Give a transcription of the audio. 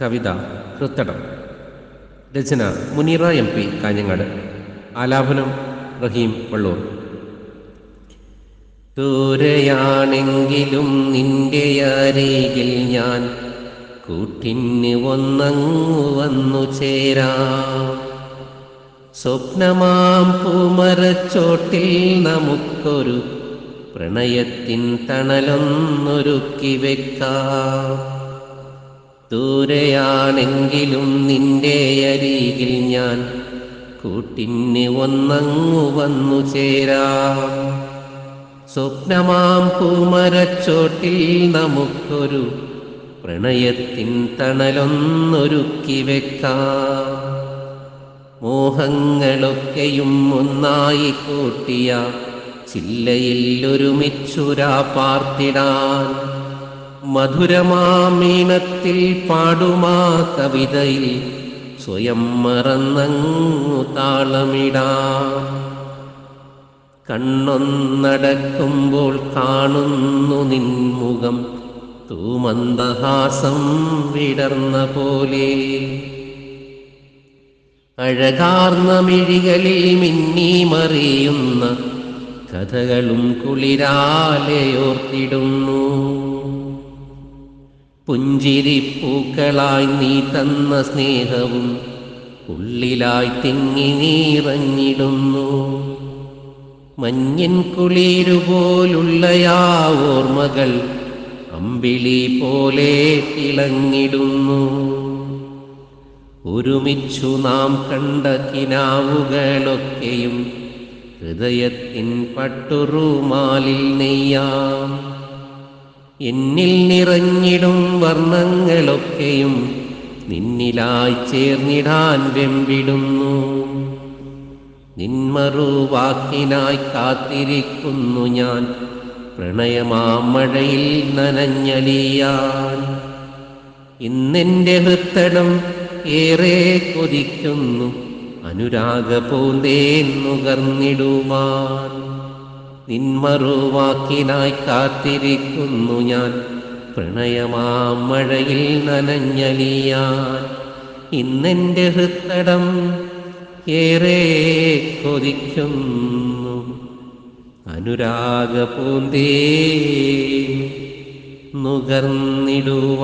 കവിത ഹൃത്തടം. രചന Muneera MP Kanhangad. ആലാപനം റഹീം വള്ളൂർ. ദൂരെയാണെങ്കിലും നിന്റെ അരികിൽ ഞാൻ കൂട്ടിന് ഒന്നങ്ങു വന്നു ചേരാം. സ്വപ്നമാം പൂമരച്ചോട്ടിൽ നമുക്കൊരു പ്രണയത്തിൻ തണലൊന്നൊരുക്കി വെക്കാം. ദൂരെയാണെങ്കിലും നിന്റെ അരികിൽ ഞാൻ കൂട്ടിന് ഒന്നങ്ങു വന്നു ചേരാം. സ്വപ്നമാം പൂമരച്ചോട്ടിൽ നമുക്കൊരു പ്രണയത്തിൻ തണലൊന്നൊരുക്കി വെക്കാം. മോഹങ്ങളൊക്കെയും ഒന്നായി കൂട്ടിയ ചില്ലയിൽ ഒരുമിച്ചുരാ പാർത്തിടാൻ. മധുരമാമീണത്തിൽ പാടുമാ കവിതയിൽ സ്വയം മറന്നങ്ങു താളമിടാം. കണ്ണൊന്നടക്കുമ്പോൾ കാണുന്നു നിൻമുഖം തൂമന്ദഹാസം വിടർന്ന പോലെ. അഴകാർന്ന മിഴികളിൽ മിന്നി മറിയുന്ന കഥകളും കുളിരാലെയോർത്തിടുന്നു. പുഞ്ചിരിപ്പൂക്കളായി നീ തന്ന സ്നേഹവും ഉള്ളിലായി തിങ്ങി നീറഞ്ഞിടുന്നു. മഞ്ഞിൻ കുളിരുപോലുള്ളയാ ഓർമ്മകൾ അമ്പിളി പോലെ തിളങ്ങിടുന്നു. ഒരുമിച്ചു നാം കണ്ട കിനാവുകളൊക്കെയും ഹൃദയത്തിൻ പട്ടുറുമാലിൽ നെയ്യാം. എന്നിൽ നിറഞ്ഞിടും വർണ്ണങ്ങളൊക്കെയും നിന്നിലായി ചേർന്നിടാൻ വെമ്പിടുന്നു. നിന്മറുവാക്കിനായി കാത്തിരിക്കുന്നു ഞാൻ പ്രണയമാമഴയിൽ നനഞ്ഞലിയാൻ. ഇന്നെൻ്റെ ഹൃത്തടം ഏറെ കൊതിക്കുന്നു അനുരാഗപൂന്തേൻ നുകർന്നിടുവാൻ. നിന്മറുവാക്കിനായി കാത്തിരിക്കുന്നു ഞാൻ പ്രണയമാമഴയിൽ നനഞ്ഞലിയാൻ. ഇന്നെൻ്റെ ഹൃത്തടം ഏറെ കൊതിക്കുന്നു അനുരാഗപൂന്തേൻ നുകർന്നിടുവാൻ.